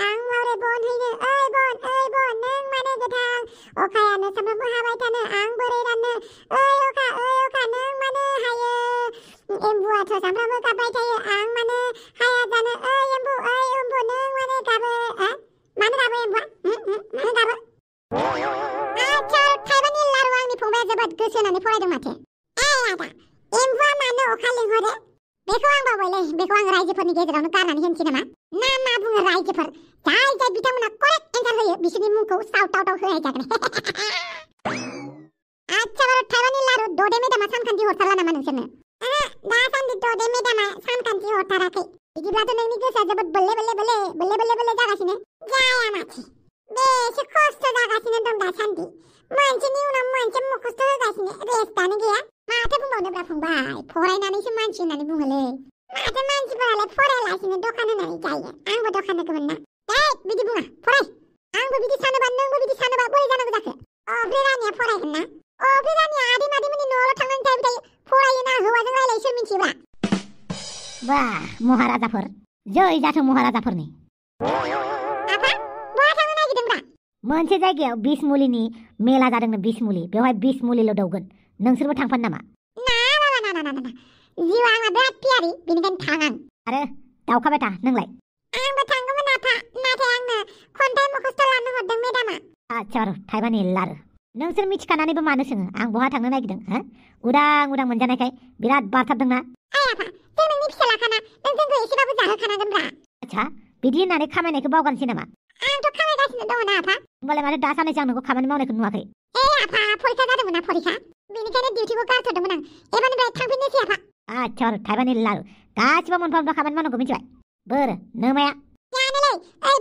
आं मावरे बन हैनो ओइ बन नों मानो गोथां अखायानो सामफ्रामबो हाबाय थानो आं बोरै राननो ओइ अखा नों मानो हायो एम्बुआथ' सामफ्रामबो गाबबाय थायो आं मानो हाया जानो ओइ एम्बु नों मानो गाबो मानो गाबो एम्बुआ मानो गाबो आच्छा थाइबानि लारु आंनि फंबाया जोबोद गोसो होनानै फरायदों माथो आदा एम्बुआ मानो अखा लिंहरो बेखौ आं बावबायलै बेखौ आं रायजोफोरनि गेजेरावनो गारनानै होनोसै नामा मा बुङो रायजोफोर जाय बिथांमोना करेक्ट एन्सार होयो बिसोरनि मुंखौ साउटाव होनाय जागोन आच्छा बारु थाइबानि लारु ददे मेदामा सानखान्थि हरथारला नामा नोंसोरनो दासान्दि ददे मेदामा सानखान्थि हरथाराखै बिदिब्लाथ' नोंनि गोसोआ जोबोद बोले जागासिनो जाया माथि बेसे खस्थ' जागासिनो दं दासान्दि मोनसेनि उनाव मोनसे मुखस्थ' होगासिनो रेस्टआनो गैया माथो बुंबावनोब्रा फंबाय फरायनानैसो मानसि होननानै बुङोलै माथो मानसिफोरालाय फरायालासिनो दखान होनानै जायो आंबो दखान होगौमोन ना बिदि बुङा फराय आंबो बिदि सानोबा नोंबो बिदि सानोबा बोरै जानांगौ जाखो अब्रे रानिया फरायगोन ना अब्रे रानिया आदै मादैमोननि न'आवल' थांनानै थाबाय थायो फरायोना हौवाजों रायलायो सोर मिथियोब्रा वाह महाराजाफोर जै जाथों महाराजाफोरनि आफा बहा थांनो नागिरदोंब्रा मोनसे जायगायाव बिसमुलिनि मेला जादोंनो बिसमुलि बेवहाय बिसमुलिल' दौगोन नोंसोरबो थांफानो नामा ना जिउआ आंना बिराद पियारि बेनिखायनो थां आं आरो दावखाबाय था नोंलाय आंबो थांगौमोन आफा नाथाय आंनो खन्थाइ मुखस्थ' लानो हरदों मेदामा आच्छा थाइबानि लारु नोंसोर मिथिखानानैबो मानो सोङो आं बहा थांनो नागिरदों उदां मोनजानायखाय बिराद बारथारदोंना आफा जों नोंनि फिसालाखाना नों जोंखौ एसेबाबो जाहोखानांगोनब्रा आच्छा बिदि होननानै खामायनायखौ बावगारनोसै नामा आंथ' खामायगासिनो दङ ना आफा होमबालाय माथो दासानैसो आं नोंखौ खामानि मावनायखौ नुवाखै आफा फरिखा जादोंमोन ना फरिखा बेनिखायनो डिउटिखौ गारथ'दोंमोन आं एबारनिफ्राय थांफिननोसै आफा आच्छा थाइबानि लारु गासिबो मोनफा मोनफा खामानि मावनांगौ मिथिबाय बोरो नोमाया जानोलै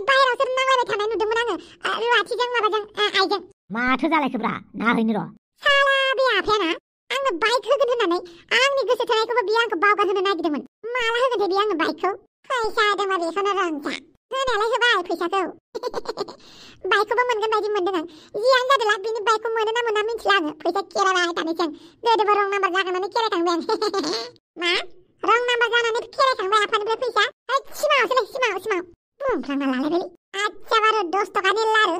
बाहेरावसो नांलायबाय थानाय नुदोंमोन आङो रुवाथिजों माबाजों आइजों माथो जालायखोब्रा नाहैनो र' साला बे आफायाना आंनो बाइक होगोन होननानै आंनि गोसो थोनायखौबो बियो आंखौ बावगारहोनो नागिरदोंमोन माला होगोन बियो आंनो बाइकखौ फैसा होदोंबा बेखौनो रोंजा होनायालाय होबाय फैसाखौ बाइकखौबो मोनगोन बायदि मोनदों आं जियानो जादोंला बिनि बाइकखौ मोनो ना मोना मिथिला आङो फैसा केरायबाय थानोसै आं गोदोबो रं नाम्बार जागानानै केरायखांबाय आं मा रं नाम्बार जानानै केरायखांबाय आफानिफ्राय फैसा सिमाङावसोलै बुंफ्लांना लालायबायलै आच्छा बारु 10 थाखानि लारु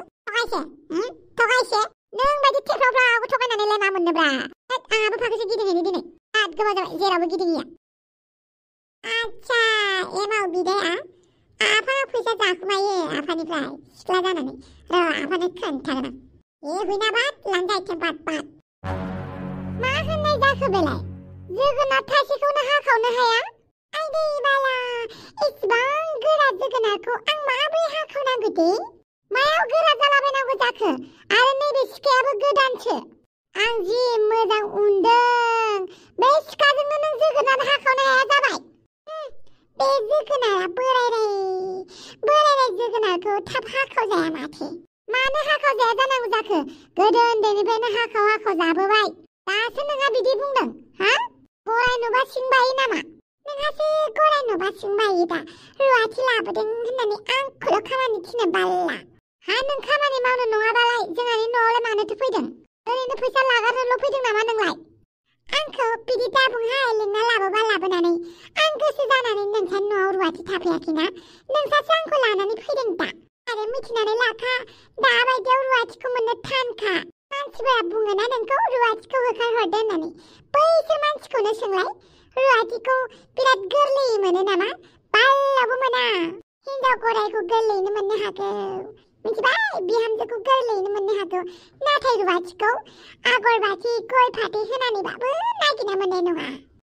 थगायसे नों बायदि थेफ्रावफ्रावबो थगायनानैलाय मा मोननोब्रा आंहाबो फाखोसो गिदिंहैनो दिनै बिराद गोबाव जाबाय जेरावबो गिदिङिया आच्छा एमाव बिदाया आफा फैसा जाखुमायो आफानिफ्राय सिख्ला जानानै र' आफानो खोन्थागोन आं हुइनाबाद लांजाय थेम्पाद मा होननाय जाखो बेलाय जोगोनार थाइसेखौनो हाखावनो हाया आइदै बाला इसिबां गोरा जोगोनारखौ आं माबोरै हाखावनांगौ दे मायाव गोरा जालाबायनांगौ जाखो आरो नैबे सिखायाबो गोदानसो आं जि मोजां उन्दों बे सिखाजोंनो नों जोगोनार हाखावनो हाया जाबाय बे जोगोनारा बोरायनाय जोगोनारखौ थाब हाखावजाया माथो मानो हाखावजाया जानांगौ जाखो गोदो उन्दैनिफ्रायनो हाखाव जाबोबाय दासो नोंहा बिदि बुंदों गराय नुबा सिं बायो नामा नोंहासो गराय नुबा सिं बायो दा रुवाथि लाबोदों होननानै आंखौल' खामानि थिनो बाल्ला नों खामानि मावनो नङाबालाय जोंहानि न'आवलाय मानोथो फैदों ओरैनो फैसा लागारनोल' फैदों नामा नोंलाय आंखौ बिदि दाबुंहाय लिंना लाबोबा लाबोनानै आं गोसो जानानै नोंसानि न'आव रुवाथि थाफैयाखैना नोंसासो आंखौ लानानै फैदों दा आरो मिथिनानै लाखा दाबायदियाव रुवाथिखौ मोननो थानखा मानसिफोरा बुङोना नोंखौ रुवाथिखौ होखारहरदो होननानै बैसोर मानसिखौनो सोंलाय रुवाथिखौ बिराद गोरलैयै मोनो नामा बाल्लावबो मोना हिनजाव गरायखौ गोरलैयैनो मोननो हागौ मिथिबाय बिहामजोखौ गोरलैयैनो मोननो हागौ नाथाय रुवाथिखौ आगरबाथि गय फाथै होनानैबाबो नागिरना मोननाय नङा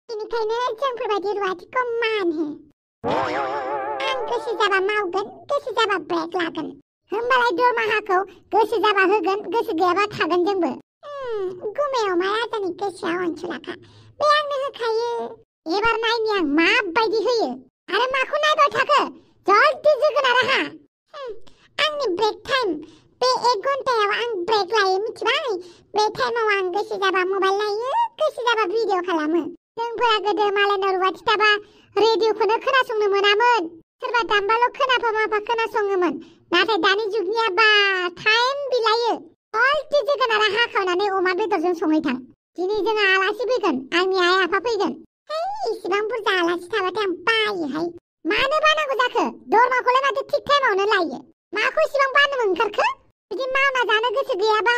बेनिखायनो जोंफोरबायदि रुवाथिखौ मान हो आं गोसो जाबा मावगोन गोसो जाबा ब्रेक लागोन होमबालाय दरमाहाखौ गोसो जाबा होगोन गोसो गैयाबा थागोन जोंबो गुमायाव मा राजानि गोसोआ अनसुलाखा बे आंनो होखायो एबार नायनि आं माबायदि होयो आरो माखौ नायबाय थाखो जल्दि जोगोनारा हा आंनि ब्रेक टाइम बे 1 घन्टायाव आं ब्रेक लायो मिथिबाय बे टाइमाव आं गोसो जाबा मबाइल नायो गोसो जाबा भिडिअ खालामो जोंफोरा गोदो मालायनाव रुवाथि थाबा रेडिअखौनो खोनासंनो मोनामोन सोरबा दामबाल' खोनाफा माफा खोनासङोमोन नाथाय दानि जुगनिया बा टाइम बिलायो जल्दि जोगोनारा हाखावनानै अमा बेदरजों संहैथां दिनै जोंहा आलासि फैगोन आंनि आइ आफा फैगोन इसिबां बुरजा आलासि थाबाथाय आं बायोहाय मानो बानांगौ जाखो? दरमाखौलाय माथो थिग टाइमावनो लायो। माखौ इसिबां बानो ओंखारखो? बिदि मावना जानो गोसो गैयाबा,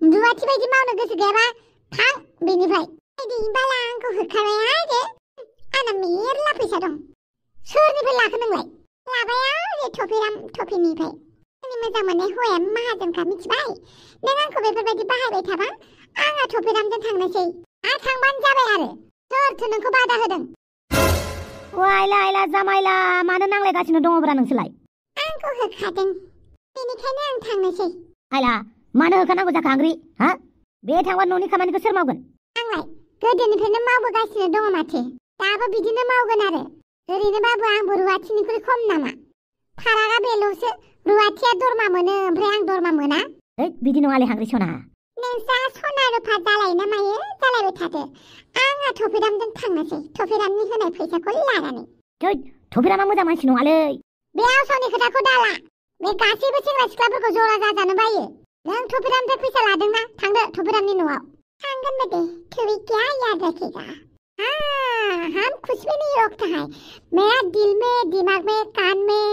रुवाथि बायदि मावनो गोसो गैयाबा थां बेनिफ्राय। बायदि बाला आंखौ होखारबाय दे। आंना मेरला फैसा दं। सोरनिफ्राय लाखो नोंलाय? लाबाय आं थफिराम थफिनिफ्राय। आंनि मोजां मोननाय हौवाया माहाजोनखा मिथिबाय। नों आंखौ बेफोरबायदि बाहायबाय थाबा आंहा थफिरामजों थांनोसै। आरो थांबानो जाबाय आरो। सोरथो नोंखौ बादा होदों? वाइला आइला जामाइला मानो नांलायगासिनो दङब्रा नोंसोरलाय? आंखौ होखादों। बेनिखायनो आं थांनोसै। आइला मानो होखानांगौ जाखो आंग्रि? हा? बे थांबा न'नि खामानिखौ सोर मावगोन? आंलाय गोदोनिफ्रायनो मावबोगासिनो दङ माथो। दाबो बिदिनो मावगोन आरो। ओरैनोबाबो आंबो रुवाथिनिख्रुइ खम नामा? फारागा बेल'सो। रुवाथिया दरमा मोनो ओमफ्राय आं दरमा मोना। बिदि नङालै हांग्रि सना। नोंस्रा सना रुफा जालायो ना मायो? जालायबाय थादो। आंहा थफिरामजों थांनोसै। थफिरामनि होनाय फैसाखौ लानानै। थफिरामा मोजां मानसि नङालै। बे आवसावनि खोथाखौ दाला। बे गासैबो सेंग्रा सिख्लाफोरखौ जरा जाजानो बायो। नों थफिरामनिफ्राय फैसा लादोंना? थांदो थफिरामनि न'आव। थांगोन बादे। थुई क्या याद रखेगा? हम कुछ भी नहीं रोकता है। मेरा दिल में, दिमाग में, कान में,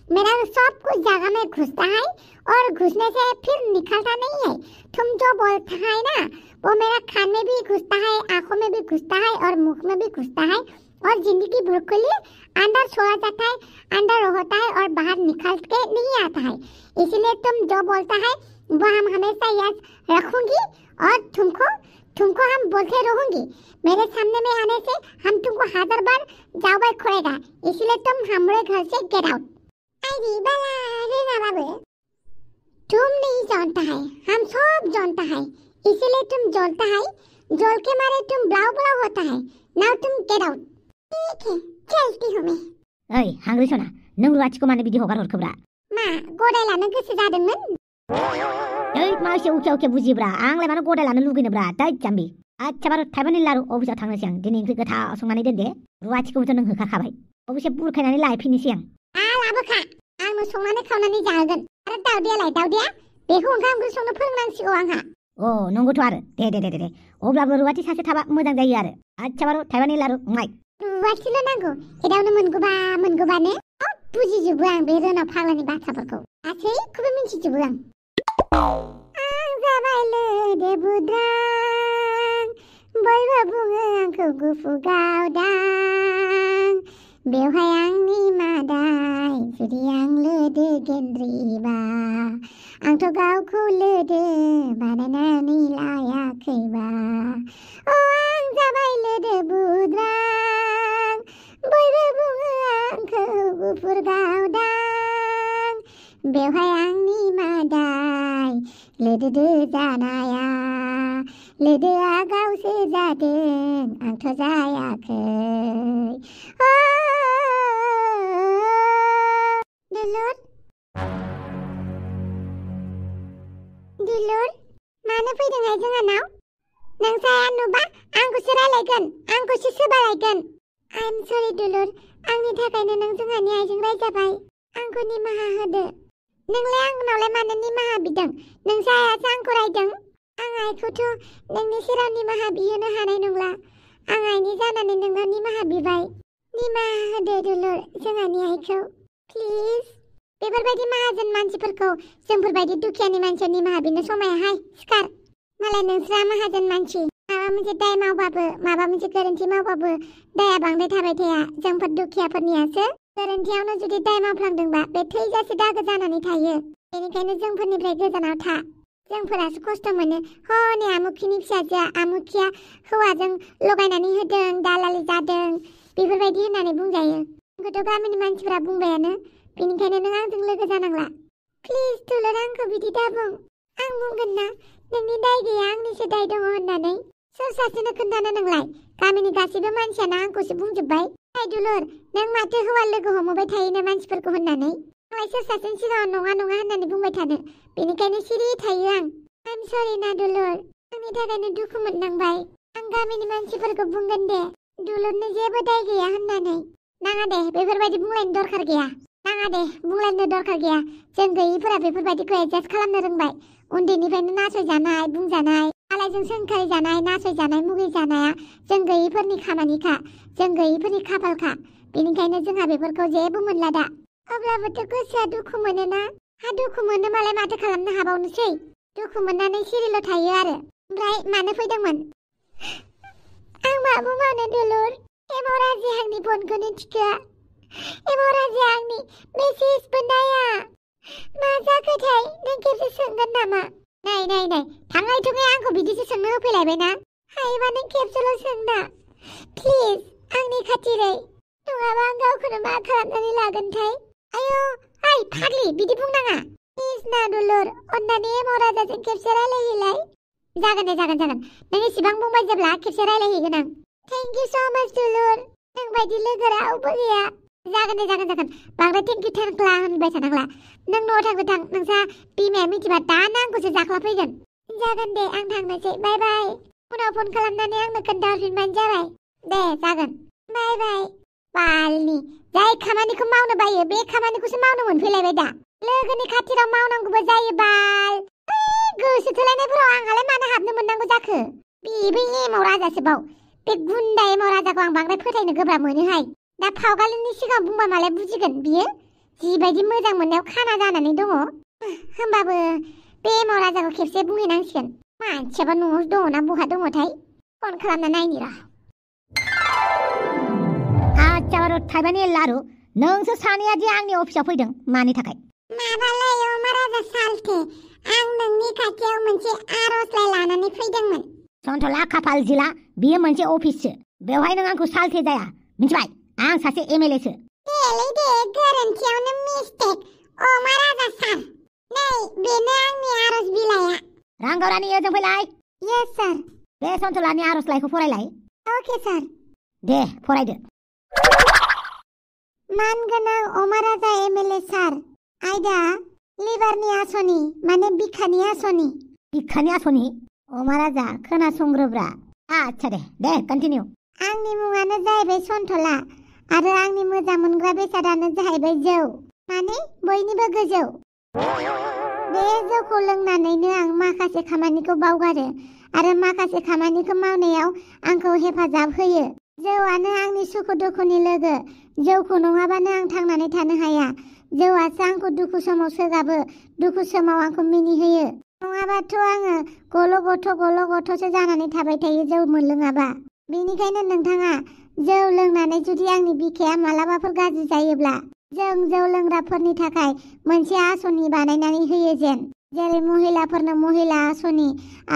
मेरा सब कुछ जगह में घुसता है और घुसने से फिर निकलता नहीं है। तुम जो बोलता है ना, वो मेरा कान में भी घुसता है, आंखों में भी घुसता है और मुख में भी घुसता है और जिंदगी भर के लिए अंदर छोड़ा जाता है, अंदर होता है और बाहर निकल के नहीं आता है। इसलिए तुम जो बोलता है वो हम हमेशा याद रखूंगी और तुमको हम बोलते रहूंगी। मेरे सामने में आने से हम तुमको 1000 बार जाओ खोलेगा। इसलिए तुम हमारे घर से गेट आउट। अरे बाला रीना बाबू, तुम नहीं जानता है, हम सब जानता है। इसलिए तुम जलता है, जल के मारे तुम ब्लाउ ब्लाउ होता है। नाउ तुम गेट आउट। ठीक है, चलती हूँ मैं। ओइ हांग्रि सना, नों रुवाथिखौ मानो बिदि हगार हरखोब्रा? मा गदाय लानो गोसो जादोंमोन? मा एसे उखे बुजिब्रा। आंलाय मानो गदाय लानो लुगैनोब्रा? दैट जाम्बि। आच्छा बारु थाइबानि लारु अफिसाव थांनोसै आं। दिनै ओंख्रि गोथाव संनानै दोन दे। रुवाथिखौबोथ' नों होखाखाबाय। अबेसे बुरखायनानै लायफिननोसै आं। लाबोखा। आंनो संनानै खावनानै जाहोगोन। आरो दाउदैया बेखौ ओंखाम ओंख्रि संनो फोरोंनांसिगौ आंहा। नंगौथ' आरो। दे। अब्लाबो रुवाथि सासे थाबा मोजां जायो आरो। आच्छा बारु थाइबानि लारु माइ। रुवाथिल' नांगौ। एदावनो मोनगौबानो बुजिजोबो आं बे रोनाव फाग्लानि बाथ्राफोरखौ। गासैखौबो मिन्थिजोबो आं। आं जाबाय लोदे बुद्रां, बयबो बुङो आंखौ गुफुर गावदां। बेवहाय आंनि मादाय, जुदि आं लोदो गेन्द्रिबा। आंथ' गावखौ लोदो बानायनानै लायाखैबा। आं जाबाय लोदो बुद्रां, बयबो बुङो आंखौ गुफुर गावदां। बेवहाय आंनि मादाय, लोदो जानाया। लोदोआ गावसो जादों, आंथ' जायाखै। दुलुर, मानो फैदोंहाय जोंहानाव? नोंसाया नुबा आंखौसो रायलायगोन, आंखौसो सोबालायगोन। आइ एम सरि दुलुर, आंनि थाखायनो नों जोंहानि आइजों रायजाबाय। आंखौ निमाहा होदो। नोंलाय आंनावलाय मानो निमाहा बिदों? नोंसायासो आंखौ रायदों। आं आइखौथ' नोंनि सेराव निमाहा बिहोनो हानाय नंला। आं आइनि जानानै नोंनाव निमाहा बिबाय। निमाहा होदो दुलुर जोंहानि आइखौ प्लिज। बेफोरबायदि माहाजोन मानसिफोरखौ जोंफोरबायदि दुखियानि मानसिया निमाहा बिनो समायाहाय। सिखार। मालाय नोंस्रा माहाजोन मानसि। माबा मोनसे दाय मावबाबो, माबा मोनसे गोरोन्थि मावबाबो दाया बांद्राय थाबाय थाया। जोंफोर दुखियाफोरनियासो गोरोन्थियावनो जुदि दाय मावफ्लांदोंबा बे थैजासे दागो जानानै थायो। बेनिखायनो जोंफोरनिफ्राय गोजानाव था। जोंफोरासो खस्थ' मोनो। हनै आमुखिनि फिसाजोआ आमुखिया हौवाजों लगायनानै होदों, दालालि जादों, बेफोरबायदि होननानै बुंजायो। आंखौथ' गामिनि मानसिफोरा बुंबायानो। बेनिखायनो नों आंजों लोगो जानांला। प्लिज दुलुर आंखौ बिदि दाबुं। आं बुंगोन ना नोंनि दाय गैया, आंनिसो दाय दङ होननानै। सोर सासेनो खोन्थानो नोंलाय? गामिनि गासैबो मानसियानो आंखौसो बुंजोब्बाय। हाय दुलुर, नों माथो हौवा लोगो हमबाय थायोनो मानसिफोरखौ होननानै। आंलाय सोर सासेनि सिगाङाव नङा होननानै बुंबाय थानो। बेनिखायनो सिरि थायो आं। आइ एम सरि ना दुलुर, आंनि थाखायनो दुखु मोननांबाय। आं गामिनि मानसिफोरखौ बुंगोन दे दुलुरनि जेबो दाय गैया होननानै। नाङा दे, बेफोरबायदि बुंलायनो दरखार गैया। नाङा दे, बुंलायनो दरखार गैया। जों गैयिफोरा बेफोरबायदिखौ एडजास्ट खालामनो रोंबाय। उन्दैनिफ्रायनो नासयजानाय, बुंजानाय, आलायजों सोंखारि जानाय, नासयजानाय, मुगैजानाया जों गैयिफोरनि खामानिखा। जों गैयिफोरनि खाफालखा। बेनिखायनो जोंहा बेफोरखौ जेबो मोनला दा। अब्लाबोथ' गोसोआ दुखु मोनोना। हा दुखु मोनो मालाय माथो खालामनो हाबावनोसै। दुखु मोननानै सिरिल' थायो आरो। ओमफ्राय मानो फैदोंमोन? आं माबो मावनो दुलुर। एमाव राजि आंनि फनखौनो थिखोआ। एमाव राजि आंनि मेसेजबो नाया। मा जाखोथाय? नों खेबसे सोंगोन नामा? नै थाङै थुङै आंखौ बिदिसो सोंनो होफैलायबायना? हायोबा नों खेबसेल' सोंना प्लिज आंनि खाथिरै। नङाबा आं गावखौनो मा खालामनानै लागोनथाय? आयौ ओइ फाग्लि बिदि बुंनाङा। प्लिज ना दुलुर अन्नानै एमाव राजाजों खेबसे रायलायहैलाय। जागोन दे जागोन। नों इसेबां बुंबाय जेब्ला खेबसे रायलायहैगोन आं। थेंक इउ स' माच दुलुर। नों बायदि लोगो रावबो गैया। जागोन दे जागोन। बांद्राय थेंक इउ थेंक्ला होनबाय थानांला। नों न'आव थांदो थां। नोंसा बिमाया मिथिबा दानो आंखौसो जाख्लाफैगोन। जागोन दे आं थांनोसै। बाय बाय। उनाव फन खालामनानै आंनो खोन्थाहरफिनबानो जाबाय। दे जागोन। बाय बाय। बालनि जाय खामानिखौ मावनो बायो बे खामानिखौसो मावनो मोनफैलायबाय दा। लोगोनि खाथिराव मावनांगौबो जायो बाल। गोसो थोलायनायफोराव आंहालाय मानो हाबनो मोननांगौ जाखो? बेबो एमाव राजासोबाव। बे गुन्दा एमाव राजाखौ आं बांद्राय फोथायनो गोब्राब मोनोहाय। दा फावगालिनि सिगाङाव बुंबा मालाय बुजिगोन बियो? जिबायदि मोजां मोननायाव खाना जानानै दङ। होमबाबो बे एमाव राजाखौ खेबसे बुंहैनांसिगोन। मानसियाबा न'आव दङना बहा दङथाय? फन खालामना नायनि र'। आच्छा बारु थाइबानि लारु नोंसोर सानैया दि आंनि अफिसाव फैदों मानि थाखाय? माबालाय अमा राजा सालथे आं नोंनि खाथियाव मोनसे आर'जलाइ लानानै फैदोंमोन। सन्थला खाफाल जिला बियो मोनसे अफिससो। बेवहाय नों आंखौ सालथे जाया मिथिबाय? आं सासे एमएलएसो। देलै दे गोरोन्थियावनो मिस्टेक अमा राजा सार। नै बेनो आंनि आर'ज बिलाइया। रांगावरानि ओजों फैलाय। येस सार। बे सन्थलानि आर'जलाइखौ फरायलाय। अके सार। दे फरायदो। मानगोनां अमा राजा एमएलए सार। आयदा लिभारनि आसनि माने बिखानि आसनि। बिखानि आसनि? अमा राजा खोनासंग्रोब्रा। आच्छा दे कन्टिनिउ। आंनि मुङानो जाहैबाय सन्थला आरो आंनि मोजां मोनग्रा बेसादानो जाहैबाय जौ माने बयनिबो गोजौ। बे जौखौ लोंनानैनो आं माखासे खामानिखौ बावगारो आरो माखासे खामानिखौ मावनायाव आंखौ हेफाजाब होयो। जौआनो आंनि सुखु दुखुनि लोगो। जौखौ नङाबानो आं थांनानै थानो हाया। जौआसो आंखौ दुखु समाव सोगाबो, दुखु समाव आंखौ मिनिहोयो। नङाबाथ' आङो गल' गथ'सो जानानै थाबाय थायो जौ मोनलोङाबा। बेनिखायनो नोंथाङा जौ लोंनानै जुदि आंनि बिखाया मालाबाफोर गाज्रि जायोब्ला जों जौ लोंग्राफोरनि थाखाय मोनसे आसनि बानायनानै होयो जेरै महिलाफोरनो महिला आसनि,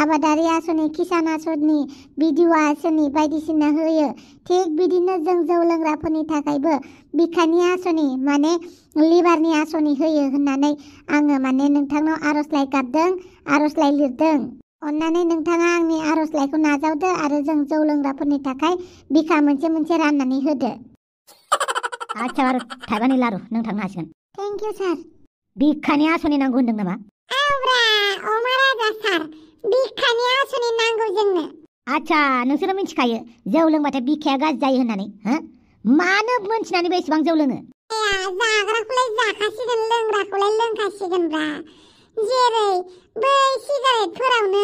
आबादारि आसनि, किसान आसनि, बिधवा आसनि बायदिसिना होयो। थिग बिदिनो जों जौ लोंग्राफोरनि थाखायबो बिखानि आसनि माने लिभारनि आसनि होयो होननानै आङो माने नोंथांनाव आर'जलाइ गाबदों, आर'जलाइ लिरदों। अन्नानै नोंथाङा आंनि आर'जलाइखौ नाजावदो आरो जों जौ लोंग्राफोरनि थाखाय बिखा मोनसे राननानै होदो। आच्छा बारु थाइबानि लारु नों थांनो हासिगोन। थेंक इउ सार। बिखानि आसनि नांगौ होनदों नामा? औब्रा अमा राजा सार बिखानि आसनि नांगौ जोंनो। आच्छा नोंसोरो मिथिखायो जौ लोंबाथाय बिखाया गाज्रि जायो होननानै? मानो मोनथिनानैबो एसेबां जौ लोङो? जाग्राखौलाय जाखासिगोन लोंग्राखौलाय लोंखासिगोनब्रा। जेरै बै सिगारेटफोरावनो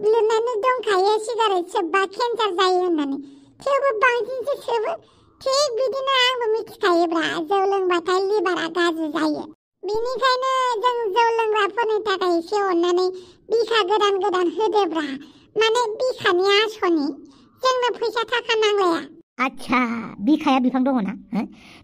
लिरनानै दंखायो सिगारेट सोबबा केन्सार जायो होननानै। थेवबो बांसिनसो सोबो। थिग बिदिनो आंबो मिथिखायोब्रा जौ लोंबाथाय लिभारा गाज्रि जायो। बेनिखायनो जों जौ लोंग्राफोरनि थाखाय एसे अननानै बिखा गोदान होदोब्रा। माने बिखानि आसनि। जोंनो फैसा थाखा नांलाया। आच्छा बिखाया बिफां दङ ना?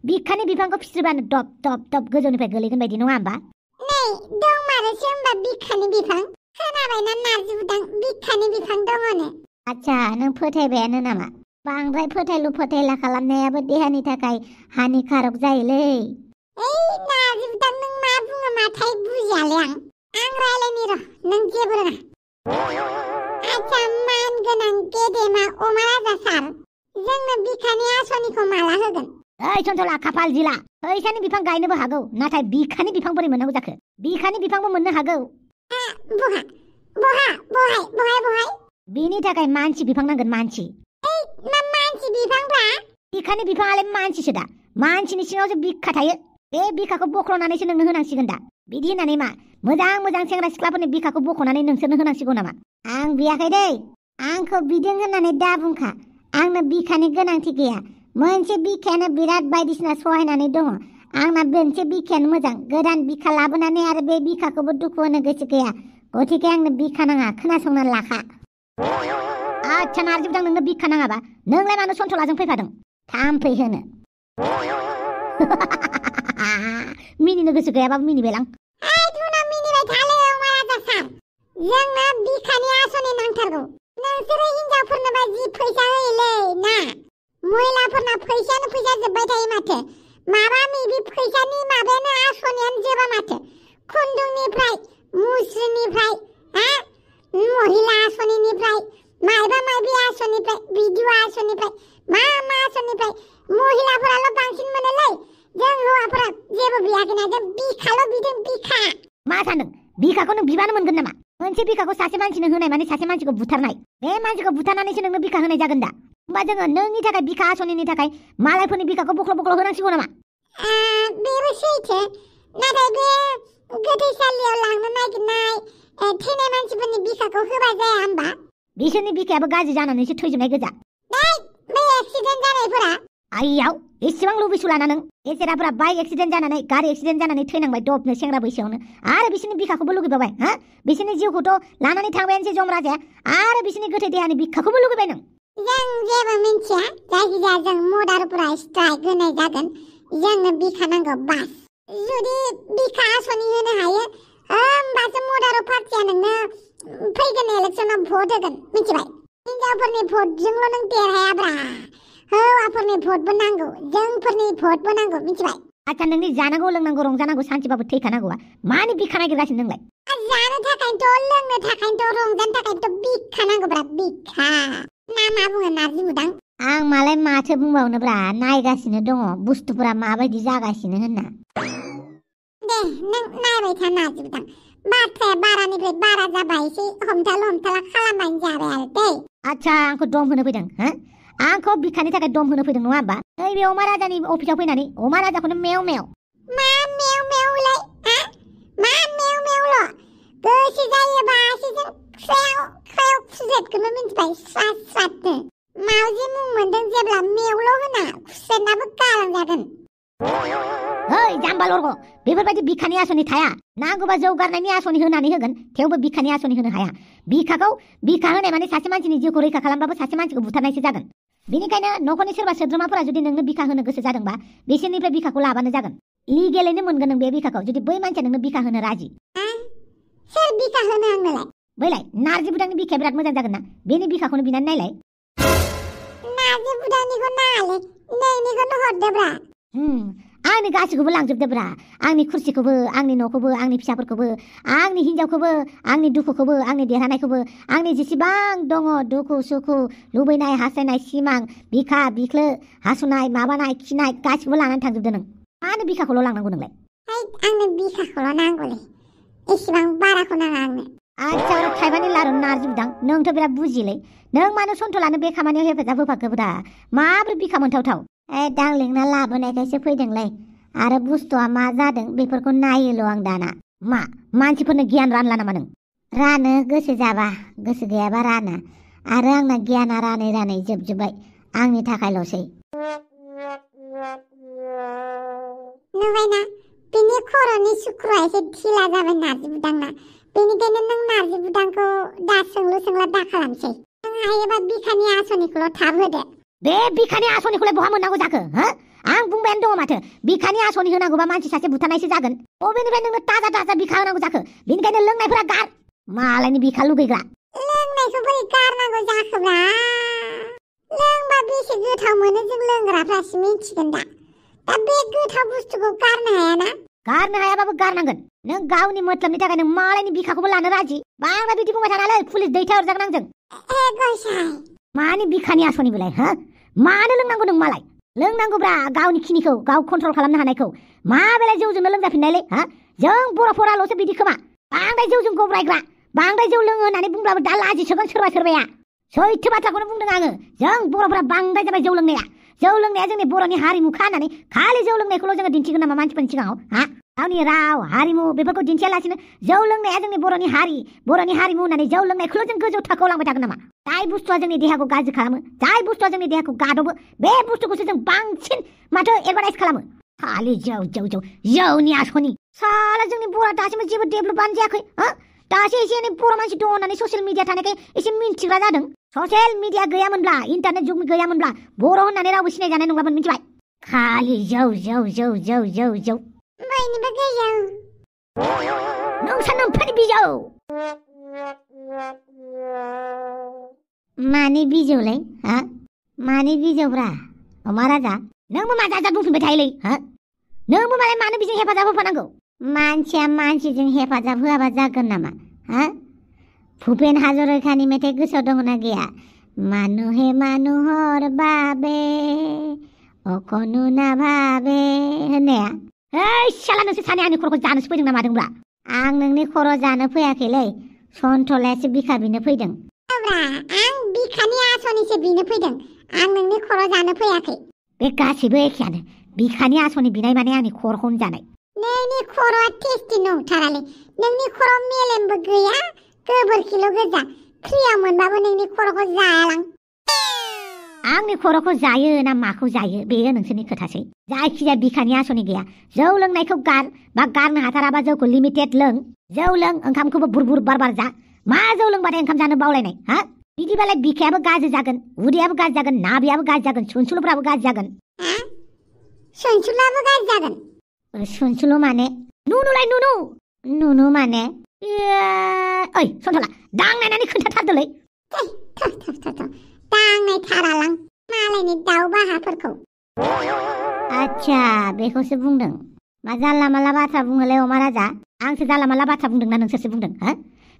बिखानि बिफांखौ फिस्रिबानो दब गोजौनिफ्राय गोलैगोन बायदि नङा होमबा? नै दंमारोसो होमबा बिखानि बिफां? खोनाबायना नारजि बुदां बिखानि बिफां दङनो। आच्छा नों फोथायबायानो नामा? बांद्राय फोथायला खालामनायाबो देहानि थाखाय हानिकारक जायोलै। ओइ नारजि बुदां नों मा बुङो माथाय बुजियालै आं रायलायनि र' नों जेबो रोङा। आच्छा मानगोनां गेदेमा अमा राजा सार जोंनो बिखानि आसनिखौ माला होगोन? ओइ सन्थला खाफाल जिला फैसानि बिफां गायनोबो हागौ नाथाय बिखानि बिफां बोरै मोननांगौ जाखो? बिखानि बिफांबो मोननो हागौ। बहाय? बिनि थाखाय मानसि बिफां नांगोन मानसि। मा मानसि बिफांब्रा? बिखानि बिफाङालाय मानसिसो दा। मानसिनि सिङावसो बिखा थायो। बे बिखाखौ बख्ल'नानैसो नोंनो होनांसिगोन दा। बिदि होननानै मा मोजां सेंग्रा सिख्लाफोरनि बिखाखौ बख'नानै नोंसोरनो होनांसिगौ नामा? आं बियाखै दै। आंखौ बिदों होननानै दा बुंखा। आंनो बिखानि गोनांथि गैया। मोनसे बिखायानो बिराद बायदिसिना सहायनानै दङ आंना मोनसे बिखायानो मोजां गोदान बिखा लाबोनानै आरो बे बिखाखौबो दुखु होनो गोसो गैया गथिखे आंनो बिखा नाङा खोनासंनानै लाखा आच्छा नारजि बुदां नोंनो बिखा नाङाबा नोंलाय मानो सन्थलाजों फैफादों थाम्फै होनो मिनिनो गोसो गैयाबाबो मिनिबायलां मिनिबाय थालै अमा राजा सार जोंनो बिखानि आसनि नांथारगौ नोंसोरो हिनजावफोरनोबा जि फैसा होयोलै ना महिलाफोरना फैसायानो फैसा जोबबाय थायो माथो माबा माबि फैसानि माबायानो आसनियानो जोबा माथो खुन्दुंनिफ्राय मुस्रिनिफ्राय महिला आसनिनिफ्राय माबा माबि आसनिफ्राय भिडिअ आसनिफ्राय मा आसनिफ्राय महिलाफोराल' बांसिन मोनोलै जों हौवाफोरा जेबो बियाखैना जों बिखाल' बिदों बिखा मा सानदों बिखाखौ नों बिबानो मोनगोन नामा मोनसे बिखाखौ सासे मानसिनो होनाय माने सासे मानसिखौ बुथारनाय बे मानसिखौ बुथारनानैसो नोंनो बिखा होनाय जागोन दा होमबा जोङो नोंनि थाखाय बिखा आसनिनि थाखाय मालायफोरनि बिखाखौ बख्ल' बख्ल' होनांसिगौ नामा बेबो सैथो नाथाय बे गोथैसालियाव लांनो नागिरनाय थैनाय मानसिफोरनि बिखाखौ होबा जाया होमबा बिसोरनि बिखायाबो गाज्रि जानानैसो थैजोबनाय गोजा बे एक्सिडेन्ट जानायफोरा आइयाव एसेबां लुबैसु लाना नों एसेराफोरा बाइक एक्सिडेन्ट जानानै गारि एक्सिडेन्ट जानानै थैनांबाय दबनो सेंग्रा बैसोआवनो आरो बिसोरनि बिखाखौबो लुगैबावबाय बिसोरनि जिउखौथ' लानानै थांबायानोसै जमराजाया आरो बिसोरनि गोथै देहानि बिखाखौबो लुगैबाय नों जों जेबो मिन्थिया जायखिजाया जों मदारुफोरा स्ट्राइक होनाय जागोन जोंनो बिखा नांगौ बास जुदि बिखा आसनि होनो हायो होमबासो मदारु पार्टिया नोंनो फैगोन इलेक्सनाव भट होगोन मिथिबाय हिनजावफोरनि भटजोंल' नों देरहायाब्रा हौवाफोरनि भटबो नांगौ जोंफोरनि भटबो नांगौ मिथिबाय आच्छा नोंनि जानांगौ लोंनांगौ रंजानांगौ सानसेबाबो थैखानांगौआ मानि बिखा नागिरगासिनो नोंलाय जानो थाखायनोथ' लोंनो थाखायनोथ' रंजानो थाखायनोथ' बिखा नांगौब्रा बिखा ना मा बुङो नारजि बुदां आं मालाय माथो बुंबावनोब्रा नायगासिनो दङ बुस्थुफोरा माबायदि जागासिनो होनना दे नों नायबाय था नारजि बुदां बाथ्राया बारानिफ्राय बारा जाबाय एसे हमथाला खालामबानो जाबाय आरो दै आच्छा आंखौ दम होनो फैदों आंखौ बिखानि थाखाय दम होनो फैदों नङा होमबा नैबे अमा राजानि अफिसाव फैनानै अमा राजाखौनो मेव मेव मा मेव मेवलाय मा मेव मेवल' गोसो जायोबा एसेजों ख्रायाव खुसेतखौनो मिन्थिबाय स्रादनो मावजि मुं मोनदों जेब्ला मेवल' होना खुसेतनाबो गालांजागोन ओइ जाम्बा लरग' बेफोरबायदि बिखानि आसनि थाया नांगौबा जौगारनायनि आसनि होनानै होगोन थेवबो बिखानि आसनि होनो हाया बिखा होनाय माने सासे मानसिनि जिउखौ रैखा खालामबाबो सासे मानसिखौ बुथारनायसो जागोन बेनिखायनो न'खरनि सोरबा सोद्रोमाफोरा जुदि नोंनो बिखा होनो गोसो जादोंबा बिसोरनिफ्राय बिखाखौ लाबानो जागोन लिगेलैनो मोनगोन नों बे बिखाखौ जुदि बै मानसिया नोंनो बिखा होनो राजि सोर बिखा होनो आंनोलाय बैलाय नारजि बुदांनि बिखाया बिराद मोजां जागोन ना बेनि बिखाखौनो बिनानै नायलाय नारजि बुदांनिखौ नाङालै नोंनिखौनो हरदोब्रा आंनि गासैखौबो लांजोबदोब्रा आंनि खुर्सिखौबो आंनि न'खौबो आंनि फिसाफोरखौबो आंनि हिनजावखौबो आंनि दुखुखौबो आंनि देरहानायखौबो आंनि जेसेबां दङ दुखु सुखु लुबैनाय हास्थायनाय सिमां बिखा बिख्लो हासुनाय माबानाय खिनाय गासिबो लानानै थांजोबदो नों मानो बिखाखौल' लांनांगौ नोंलाय आंनो बिखाखौल' नांगौलै एसेबां बाराखौ नाङा आंनो आच्छा थाइबानि लारु नारजि बुदां नोंथ' बिराद बुजिलै नों मानो सन्थलानो बे खामानियाव हेफाजाब होफाखोब्रा माब्रै बिखा मोनथावथाव दांलेंना लाबोनायखायसो फैदोंलै आरो बुस्थुआ मा जादों बेफोरखौ नायोल' आं दाना मा मानसिफोरनो गियान रानला नामा नों रानो गोसो जाबा गोसो गैयाबा राना आरो आंना गियाना रानै जोबजोब्बाय आंनि थाखायल'सै नुबायना बिनि खर'नि सुक्रुआ एसे ढिला जाबाय नारजि बुदांना बेनिखायनो नों नारजि बुदांखौ दा सोंला दा खालामसै नों हायोबा बिखानि आसनिखौल' थाब होदो बे बिखानि आसनिखौलाय बहा मोननांगौ जाखो आं बुंबायानो दङ माथो बिखानि आसनि होनांगौबा मानसि सासे बुथारनायसो जागोन बबेनिफ्राय नोंनो ताजा बिखा होनांगौ जाखो बेनिखायनो लोंनायफोरा गार मालायनि बिखा लुगैग्रा लोंनायखौ बोरै गारनांगौ जाखोब्रा लोंबा बेसे गोथाव मोनो जों लोंग्राफ्रासो मिथिगोन दा बे गोथाव बुस्थुखौ गारनो हायाबाबो गारनांगोन नों गावनि मतलबनि थाखाय नों मालायनि बिखाखौबो लानो राजि बांद्राय बिदि बुंबाय थानालै पुलिस दैथायहरजागोन आंजों मानि बिखानि आसनि बिलाय मानो लोंनांगौ नों मालाय लोंनांगौब्रा गावनि खिनिखौ गाव कन्ट्रल खालामनो हानायखौ मा बेलाय जौजोंनो लोंजाफिननायलै जों बर'फोराल'सो बिदि खोमा बांद्राय जौजों गब्रायग्रा बांद्राय जौ लोङो होननानै बुंब्लाबो दा लाजिसोगोन सोरबाया सैथो बाथ्राखौनो बुंदों आङो जों बर'फोरा बांद्राय जाबाय जौ लोंनाया जोंनि बर'नि हारिमुखा होननानै खालि जौ लोंनायखौल' जोङो दिन्थिगोन नामा मानसिफोरनि सिगाङाव गावनि राव हारिमु बेफोरखौ दिन्थियालासिनो जौ लोंनाया जोंनि बर'नि हारिमु होननानै जौ लोंनायखौल' जों गोजौ थाखोआव लांबाय थागोन नामा जाय बुस्थुआ जोंनि देहाखौ गाज्रि खालामो जाय बुस्थुआ जोंनि देहाखौ गादबो बे बुस्थुखौसो जों बांसिन माथो एडभार्टाइज खालामो खालि जौ जौ जौ जौनि आसनि साला जोंनि बर'आ दासिमबो जेबो डेभेलपआनो जायाखै दासो एसे एनै बर' मानसि दङ होननानै ससियेल मिडिया थानायखाय एसे मिन्थिग्रा जादों ससियेल मिडिया गैयामोनब्ला इन्टारनेट जुग गैयामोनब्ला बर' होननानै रावबो सिनायजानाय नंलामोन मिथिबाय खालि जौ जौ जौ जौ जौ जौ बयनिबो गैया नोंसा नोम्फानि बिजौ मानि बिजौलै मानि बिजौब्रा अमा राजा नोंबो मा जाजा बुंफिनबाय थायोलै नोंबो मालाय मानो बिजों हेफाजाब होफानांगौ मानसिया मानसिजों हेफाजाब होआबा जागोन नामा भुपेन हाजरिकानि मेथाइ गोसोआव दङना गैया मानुहे मानुहर बाबे अखनु ना भाबे होननाया साला नोंसोर सानै आंनि खर'खौ जानोसो फैदों ना मादोंब्ला आं नोंनि खर' जानो फैयाखैलै सन्थलायासो बिखा बिनो फैदों आं बिखानि आसनिसो बिनो फैदों आं नोंनि खर' जानो फैयाखै बे गासैबो एखेयानो बिखानि आसनि बिनाय माने आंनि खर'खौनो जानाय नोंनि खर'आ टेस्टि नंथारालै नोंनि खर'आव मेलेमबो गैया गोबोरखिल' गोजा फ्रियाव मोनबाबो नोंनि खर'खौ जायालां आंनि खर'खौ जायो ना माखौ जायो बेयो नोंसोरनि खोथासै जायखिजाया बिखानि आसनि गैया जौ लोंनायखौ गार बा गारनो हाथाराबा जौखौ लिमिटेड लों जौ लों ओंखामखौबो बुरबुर बार जा मा जौ लोंबाथाय ओंखाम जानो बावलायनाय बिदिबालाय बिखायाबो गाज्रि जागोन उदैयाबो गाज्रि जागोन नाभियाबो गाज्रि जागोन सुनसुलुफ्राबो गाज्रि जागोन सुनसुलाबो गाज्रि जागोन सुनसुलु माने नुनुलाय नुनु माने ओइ सन्थला दांनायनानै खोन्थाथारदोलै दांनाय थारालां मालायनि दाउ बाहाफोरखौ आच्छा बेखौसो बुंदों मा जानला माला बाथ्रा बुङोलै अमा राजा आंसो जानला माला बाथ्रा बुंदों ना नोंसोरसो बुंदों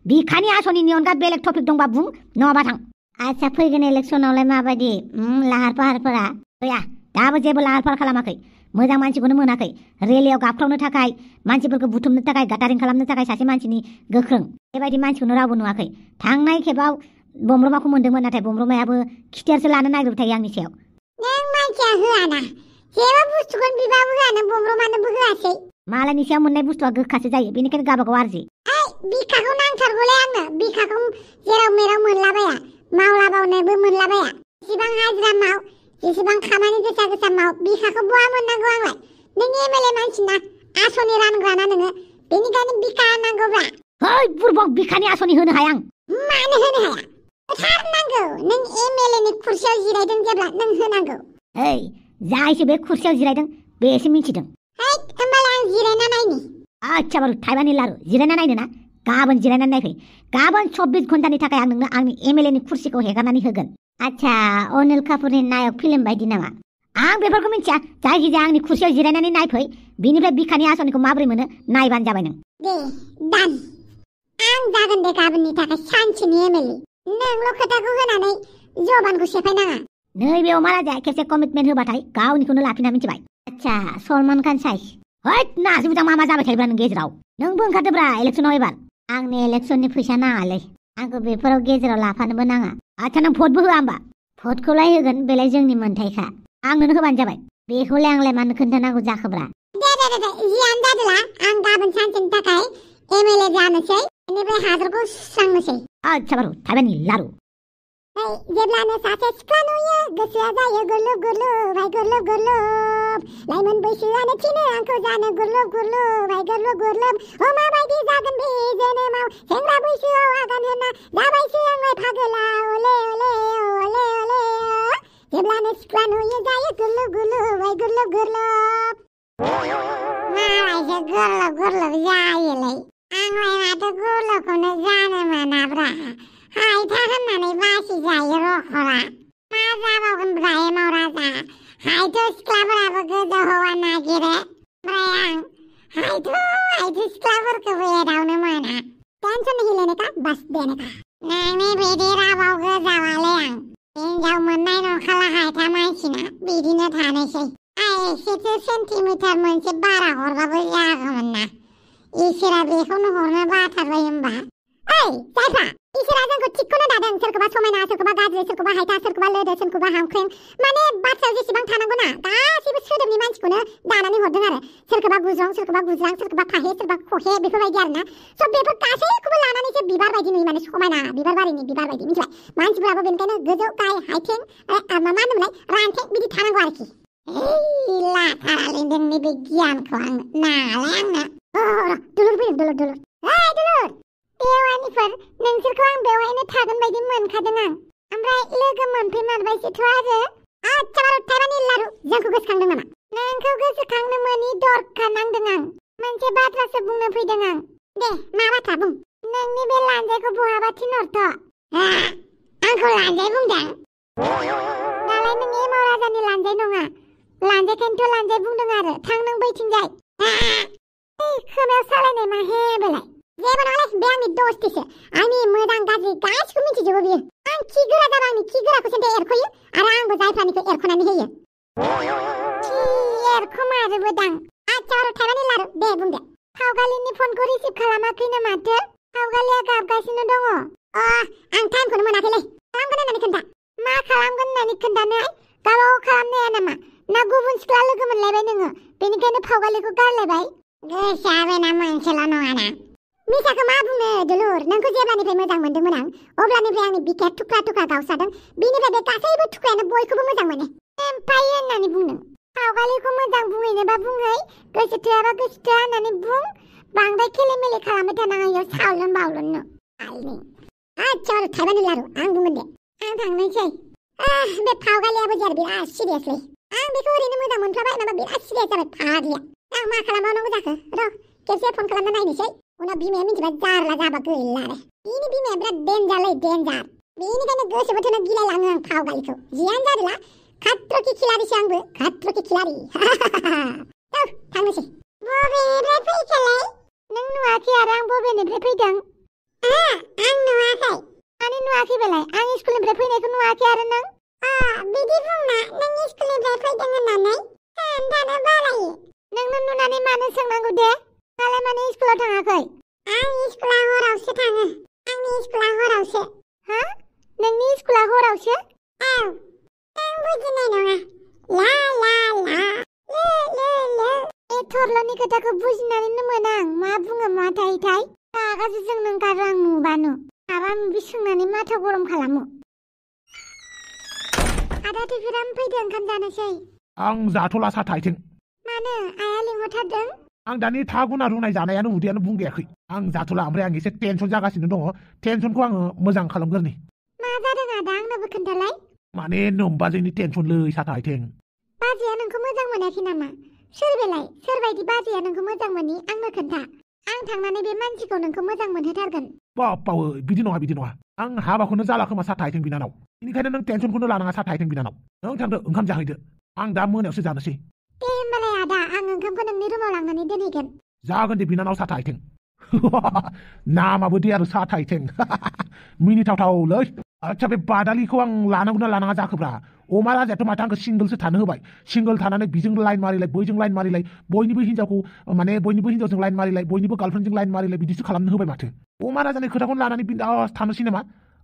बिखानि आसनिनि अनगा बेलेग टपिक दंबा बुं नङाबा थां आच्छा फैगोन इलेक्सनावलाय माबायदि लाहार फाहारफोरा गैया दाबो जेबो लाहार फाहार खालामाखै मोजां मानसिखौनो मोनाखै रेलियाव गाबख्रावनो थाखाय मानसिफोरखौ बुथुमनो थाखाय गादारिं खालामनो थाखाय सासे मानसिनि गोख्रों बेबायदि मानसिखौनो रावबो नुवाखै थांनाय खेबाव बमब्रमाखौ मोन्दोंमोन नाथाय बमब्रमायाबो खिथेरसो लानो नागिरबाय थायो आंनि सायाव नों मानसिया होआना जेबो बुस्थुखौनो बिबाबो होआनो बमब्रमानोबो होआसै मालायनि सायाव मोननाय बुस्थुआ गोखासो जायो बेनिखायनो गावबागाव आरजि बिखाखौ नांथारगौलै आंनो बिखाखौ जेराव मेराव मोनलाबाया मावलाबावनोबो मोनलाबाया जेसेबां हाजिरा माव जेसेबां खामानि गोसा माव बिखाखौ बहा मोननांगौ आंलाय नों एमएलए मानसिना आसनि रानग्राना नोङो बेनिखायनो बिखा नांगौब्रा है बुरबक बिखानि आसनि होनो हाया आं मानो होनो हाया होथारनांगौ नों एमएलए नि कुर्सियाव जिरायदों जेब्ला नों होनांगौ जायसो बे कुर्सियाव जिरायदों बेसो मिथिदों होमबालाय आं जिरायना नायनि आच्छा बारु थाइबानि लारु जिरायना नायनो ना गाबोन जिरायनानै नायफै गाबोन 24 घन्टानि थाखाय आं नोंनो आंनि एमएलए नि कुर्सिखौ हेगारनानै होगोन आच्छा अनिल कापुरनि नायक फिल्म बायदि नामा आं बेफोरखौ मिथिया जायखिजाया आंनि कुर्सियाव जिरायनानै नायफै बिनिफ्राय बिखानि आसनिखौ माबोरै मोनो नायबानो जाबाय नों दे दान आं जागोन दे गाबोननि थाखाय सानसेनि एमएलए नोंल' खोथाखौ होनानै जबानखौ सेफायनाङा नैबे अमा राजाया खेबसे कमिटमेन्ट होबाथाय गावनिखौनो लाफिना मिथिबाय आच्छा सलमान खान साइज हैद नासि बुजां मा जाबाय थायोब्रा नों गेजेराव नोंबो ओंखारदोब्रा इलेक्सनाव एबार आंनि इलेक्सननि फैसा नाङालै आंखौ बेफोराव गेजेराव लाफानोबो नाङा आच्छा नों भटबो होआ होमबा भटखौलाय होगोन बेलाय जोंनि मोन्थायखा आंनोनो होबानो जाबाय बेखौलाय आंलाय मानो खोन्थानांगौ जाखोब्रा दे जियानो जादोला आं गाबोन सानसेनि थाखाय एमएलए जानोसै बेनिफ्राय हादरखौ सुस्रांनोसै आच्छा बारु थाइबानि लारु जेब्लानो सासे सिख्ला नुयो गोसोआ जायो गुरलुब गुरलुब लाइमोन बैसोआनो थिनो आंखौ जानो गुरलुब गुरलुब माबायदि जागोन बे जोनोमाव सेंग्रा बैसोआव आगान होना जाबायसो आंलाय फागोला अले अले अले अले जेब्लानो सिख्ला नुयो जायो गुरलुब मालायसो गुरलुब जायोलै आंलाय माथो गुरलुबखौनो जानो मोनाब्रा हायथा होननानै बासि जायो रखरा मा जाबावगोन ब्रा एमाव राजा हायथु सिख्लाफोराबो गोजौ हौवा नागिरो ओमफ्राय आं हायथु सिख्लाफोरखौबो एदावनो मोना टेनसन हिलेनोखा बस देनोखा नोंनि बिदि रावाव गोजावालै आं हिन्जाव मोननाय नंखाला हायथा मानसिना बिदिनो थानोसै एसेसो सेन्टिमिटार मोनसे बारा हरबाबो जागौमोन ना इसोरा बेखौनो हरनो बाथारबाय होमबा जायफा इसोरा जोंखौ थिगखौनो दादों सोरखौबा समायना सोरखौबा गाज्रि सोरखौबा हायथा सोरखौबा लोदो सोरखौबा हांख्रें माने बाथ्रायाव जेसेबां थानांगौना गासैबो सोदोबनि मानसिखौनो दानानै हरदों आरो सोरखौबा गुजं सोरखौबा गुज्रां सोरखौबा फाहे सोरबा खहे बेफोरबायदि आरोना स' बेफोर गासैखौबो लानानैसो बिबार बायदि नुयो माने समायना बिबार बारिनि बिबार बायदि मिथिबाय मानसिफोराबो बेनिखायनो गोजौ गाहाय हायथें मा होनोमोनलाय रानथें बिदि थानांगौ आरोखि लाथारालै नोंनि बे गियानखौ आंनो नालाय आंनो दुलुर फैदों दुलुर दुलुर बेवानिफोर नोंसोरखौ आं बेवहायनो थागोन बायदि मोनखादों आं ओमफ्राय लोगो मोनफैमारबायसोथ' आरो आच्छा बारु थाइबानि लारु जोंखौ गोसोखांदों नामा नोंखौ गोसोखांनो मोनि दरखार नांदों आं मोनसे बाथ्रासो बुंनो फैदों आं दे मा बाथ्रा बुं नोंनि बे लान्जायखौ बहाबा थिनहरथ' आंखौ लान्जाय बुंदों दालाय नों एमाव राजानि लान्जाय नङा लान्जायखायनोथ' लान्जाय बुंदों आरो थां नों बैथिंजाय खोमायाव सालायनाय मा हे बेलाय जेबो नङालै बे आंनि दस्तिसो आंनि मोजां गाज्रि गासिखौबो मिथिजोबो बियो आं खि गोरा जाबा आंनि खि गोराखौ एरख'यो आरो आंबो जायफ्रानिखौ एरख'नानै होयो खि एरख'मारोबोदां आच्छा बारु थाइबानि लारु दे बुंदो फावगालिनि फनखौ रिसिभ खालामाखैनो माथो फावगालिया गाबगासिनो दङ आं टाइमखौनो मोनाखैलै खालामगोन होननानै खोन्था मा खालामगोन होननानै खोन्थानो गावबागाव खालामनो हाया नामा ना गुबुन सिख्ला लोगो मोनलायबाय नोङो बेनिखायनो फावगालिखौ गारलायबाय गोसोआबो ना मोनसेल' नङाना मिसाखौ मा बुंनो दुलुर नोंखौ जेब्लानिफ्राय मोजां मोनदोंमोन आं अब्लानिफ्राय आंनि बिखाया थुख्रा थुख्रा गावसादों बेनिफ्राय बे गासैबो थुख्रायानो बयखौबो मोजां मोनो ओमफ्राय होननानै बुंदों फावगालिखौ मोजां बुंहैनोबा बुंहै गोसो थोआबा गोसो थोआ होननानै बुं बांद्राय खेलेमेले खालामबाय थानाङा इयाव सावलन बावलननो आलनि आच्छा बारु थाइबानि लारु आं बुंगोन दे आं थांनोसै बे फावगालियाबो जार बिराद सिरियासलै आं बेखौ ओरैनो मोजां मोनफ्लाबाय माबा बिराद सिरियास जाबाय फाग्लिया आं मा खालामबावनांगौ जाखो र' खेबसे फन खालामना नायनोसै उनाव बिमाया मिथिबा जारला जाबा गैला आरो बिनि बिमाया बिराद डेन्जारलै डेन्जार बेनिखायनो गोसोबो थोनो गिलायलाङो आं फावगालिखौ जियानो जादोला खाट्र कि खिलारिसो आंबो खाट्र कि खिलारि थांनोसै बबेनिफ्राय फैखोलै नों नुवाखै आरो आं बबेनिफ्राय फैदों आं नुवाखै माने नुवाखै बेलाय आं स्कुलनिफ्राय फैनायखौ नुवाखै आरो नों बिदि बुंना नों स्कुलनिफ्राय फैदों होननानै खोन्थानो बालायो नोंनो नुनानै मानो सोंनांगौ दे नालाय माने स्कुलाव थाङाखै आं स्कुला हरावसो थाङो आंनि स्कुला हरावसो नोंनि स्कुला हरावसो औ आं बुजिनाय नङा ला ला ला लो बे थरल'नि खोथाखौ बुजिनानैनो मोना आं मा बुङो मा थायोथाय रागासो जोंनो ओंखारो आं नुबानो माबा माबि सोंनानै माथा गरम खालामो आदा थैफोराम फैदो ओंखाम जानोसै आं जाथ'ला साथा आइथिं मानो आया लिंहरथारदों आं दानि थागुना रुनाय जानायानो उदैयानो बुंगायाखै आं जाथ'ला ओमफ्राय आं एसे टेनसन जागासिनो दङ टेनसनखौ आङो मोजां खालामग्रोनि मा जादों आदा आंनोबो खोन्थालाय माने नोमबाजैनि टेनसनलै साथा आइथिं बाजैया नोंखौ मोजां मोनाखै नामा सोर बेलाय सोरबायदि बाजैया नोंखौ मोजां मोनि आंनो खोन्था आं थांनानै बे मानसिखौ नोंखौ मोजां मोनहोथारगोन बापावो बिदि नङा आं हाबाखौनो जाला खोमा साथा आइथिं बिनानाव बेनिखायनो नों टेनसनखौनो लानाङा साथा आइथिं बिनानाव नों थांदो ओंखाम जाहैदो आं दा मोनायावसो जानोसै दे होमबालाय आदा आं ओंखामखौ नोंनि रुमाव लांनानै दोनहैगोन जागोन दे बिनानाव साथा आइथिं नामाबो दे आरो साथा आइथिं मिनिथावथावलै आच्छा बे बादालिखौ आं लानांगौना लानाङा जाखोब्रा अमा राजायाथ' माथो आंखौ सिंगोलसो थानो होबाय सिंगोल थानानै बिजों लाइन मारिलाय बैजों लाइन मारिलाय बयनिबो हिनजावखौ माने बयनिबो हिनजावजों लाइन मारिलाय बयनिबो गार्लफ्रेन्डजों लाइन मारिलाय बिदिसो खालामनो होबाय माथो अमा राजानि खोथाखौनो लानानै बिन्दास थानोसै नामा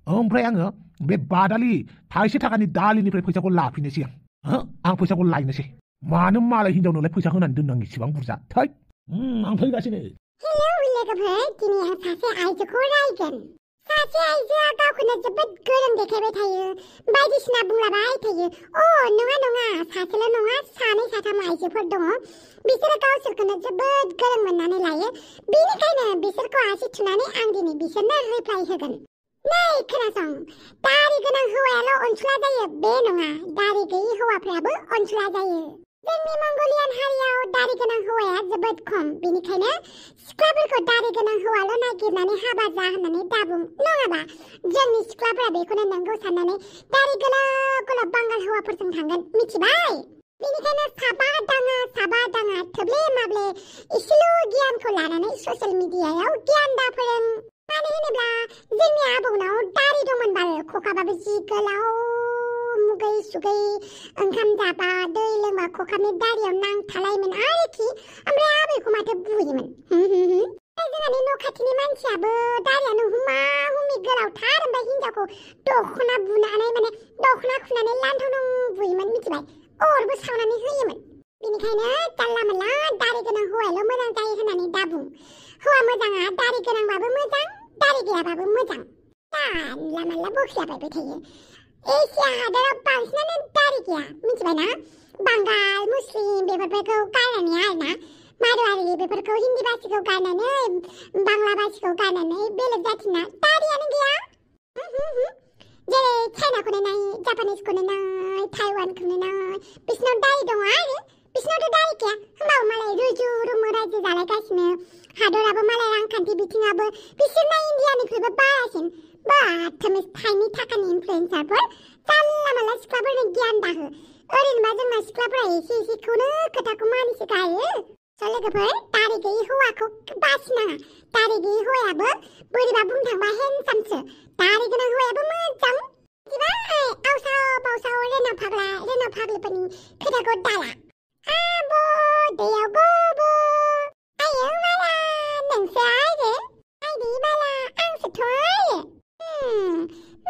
ओमफ्राय आङो बे बादालि थाइसे थाखानि दालिनिफ्राय फैसाखौ लाफिनोसै आं फैसाखौ लायनोसै मानो मालाय हिनजावनोलाय फैसा होनानै दोननां इसेबां बुरजा थै आं फैगासिनो हेलौ लोगोफोर दिनै आं सासे आइजोखौ रायगोन सासे आइजोआ गावखौनो जोबोद गोरों देखायबाय थायो बायदिसिना बुंलाबाय थायो नङा सासेल' नङा सानै साथाम आइजोफोर दङ बिसोरो गावसोरखौनो जोबोद गोरों मोननानै लायो बेनिखायनो बिसोरखौ आसि थुनानै आं दिनै बिसोरनो रिप्लाइ होगोन नै खोनासं दारि गोनां हौवायाल' अनसुला जायो बे नङा दारि गैयै हौवाफ्राबो अनसुला जायो जोंनि मंगलियान हारियाव दारि गोनां हौवाया जोबोद खम बेनिखायनो सिख्लाफोरखौ दारि गोनां हौवाल' नागिरनानै हाबा जा होननानै दाबुं नङाबा जोंनि सिख्लाफोरा बेखौनो नंगौ साननानै दारि गोलाव बांगाल हौवाफोरजों थांगोन मिथिबाय बेनिखायनो साबा दाङा थोब्ले माब्ले इसेल' गियानखौ लानानै ससियेल मिडियायाव गियान दाफोरों मानो होनोब्ला जोंनि आबौनाव दारि दंमोनबाल खखाबाबो जि गोलाव मुगै सुगै ओंखाम जाबा दै लोंबा खखाबनि दारियाव नांथालायोमोन आरोखि ओमफ्राय आबैखौ माथो बुयोमोन जोंहानि न' खाथिनि मानसियाबो दारियानो हुमा हुमि गोलावथार ओमफ्राय हिनजावखौ दख'ना बुनानै माने दख'ना खुनानै लान्थ'नं बुयोमोन मिथिबाय अरबो सावनानै होयोमोन बेनिखायनो जानला मोनला दारि गोनां हौवायाल' मोजां जायो होननानै दाबुं हौवा मोजाङा दारि गोनांबाबो मोजां दारि गैयाबाबो मोजां जानला मोनला बखिलाबायबाय थायो एसिया हादराव बांसिनानो दारि गैया मिथिबायना बांगाल मुस्लिम बेफोरखौ गारनानै आरोना मारवारि बेफोरखौ हिन्दी भाषिखौ गारनानै बांला भाषिखौ गारनानै बेलेग जाथिना दारियानो गैया जेरै चाइनाखौनो नाय जापानिसखौनो नाय थाइवानखौनो नाय बिसिनाव दारि दङ आरो बिसिनावथ' दारि गैया होमबाबो मालाय रुजु रुमु रायजो जालायगासिनो हादराबो मालाय रांखान्थि बिथिङाबो बिसोरना इन्डियानिख्रुइबो बारासिन बाथमिस थाइनि थाखानि इनफ्लुएन्सारफोर जानला मानला सिख्लाफोरनो गियान दाहो ओरैनोबा जोंना सिख्लाफोरा एसे एसेखौनो खोथाखौ मानिसो गायो लोगोफोर दारि गैयि हौवाखौ बासिनाङा दारि गैयि हौवायाबो बोरैबा बुंनो थांबा हेन्डसामसो दारि गोनां हौवायाबो मोजां मिथिबाय आवसाव रेना फाग्लिफोरनि खोथाखौ दाला आब' दैयाव गब' आयो माला नोंसो आइदै माला आंसोथ' आयो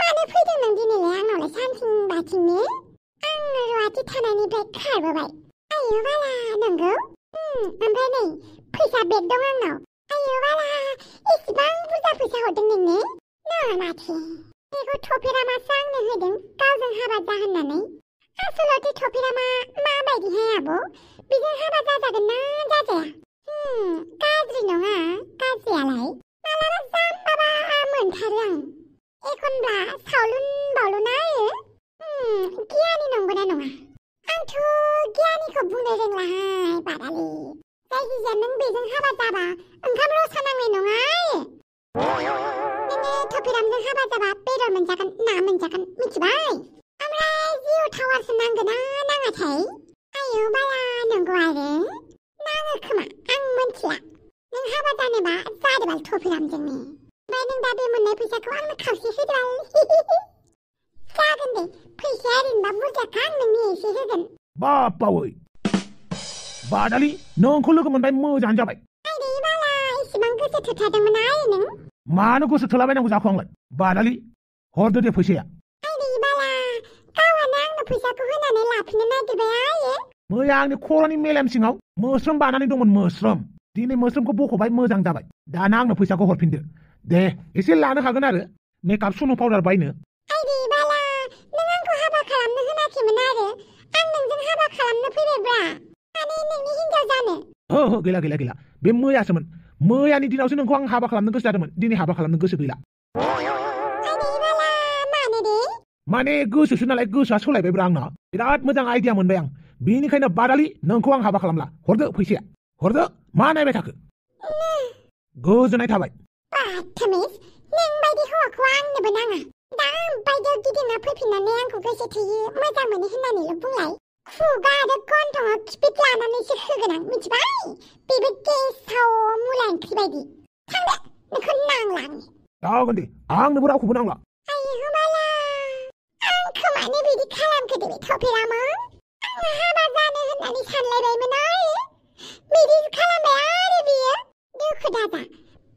मानो फैदों नों दिनैलाय आंनावलाय सानथिं बाथिंनो आं रुवाथि थानायनिफ्राय खारबोबाय आयो माला नंगौ ओमफ्राय नै फैसा बेग दं आंनाव आयो माला एसेबां बुरजा फैसा हरदों नोंनो नङा माथो बेखौ थफेरामासो आंनो होदों गावजों हाबा जा होननानै आसलथे थफेरामा माबायदिहाय आब' बेजों हाबा जाजागोन ना जाजाया गाज्रि नङा गाज्रियालाय मालाबा जाम्बाबा मोनथारो आं एखनब्ला सावलुन बावलुन आयो गियानि नंगौना नङा आंथ' गियानिखौ बुंनो रोंलाहाय बादालि जायखिजाया नों बेजों हाबा जाबा ओंखाम रसा नांनाय नङा नोङो थफेरामजों हाबा जाबा बेदर मोनजागोन ना मोनजागोन मिथिबाय ओमफ्राय जिउ टावारसो नांगोना नाङाथाय आयौ बाला नंगौ आरो नाङो खोमा आं मोनथिला नों हाबा जानोबा जादोबाल थफेरामजोंनो ओमफ्राय नों दा बे मोननाय फैसाखौ आंनो खावसे होदोबाल जागोन दे फैसाया ओरैनोबा बुरजाखा आं नोंनो एसे होगोन बापावै बादालि नोंखौ लोगो मोनबाय मोजाङानो जाबाय आइदै बाला इसेबां गोसो थोथारदोंमोन आरो नों मानो गोसो थोलाबायनांगौ जाखो आंलाय बादालि हरदो दे फैसाया आइदै बाला गावहानो आंनो फैसाखौ होनानै लाफिननो नागिरबाय आयो मैया आंनि खर'नि मेलेम सिङाव मोस्रोम बानानै दंमोन मोस्रोम दिनै मोस्रोमखौ बख'बाय मोजां जाबाय दाना आंनो फैसाखौ हरफिनदो दे एसे लानो हागोन आरो मेकआप सुनु पाउडार बायनो आइदै बाला नों आंखौ हाबा खालामनो होनाखैमोन आरो आं नोंजों हाबा खालामनो फैबायब्रा माने नोंनि हिनजाव जानो हो गैला बे मैयासोमोन मैयानि दिनावसो नोंखौ आं हाबा खालामनो गोसो जादोंमोन दिनै हाबा खालामनो गोसो गैला आइदै बाला मानो दे माने गोसोसो नालाय गोसोआ सोलायबायब्रा आंना बिराद मोजां आइडिया मोनबाय आं बेनिखायनो बादालि नोंखौ आं हाबा खालामला हरदो फैसाया हरदो मा नायबाय थाखो गोजोननाय थाबाय बाथमिस नों बायदि हौवाखौ आंनोबो नाङा दा बायदियाव गिदिंना फैफिननानै आंखौ गोसो थोयो मोजां मोनो होननानैल' बुंलाय खुगा आरो गन्थङाव खिपिट लानानैसो होगोन आं मिथिबाय बेबो गेसाव मुला ओंख्रि बायदि थांदो नोंखौ नांला आंनो जागोन दे आंनोबो रावखौबो नांला आयु बाला आंखौ मानो बिदि खालामखो दे थफेरामा आङो हाबा जानो होननानै सानलायबायमोन आरो बिदि खालामबाय आरो बियो दुखु दाजा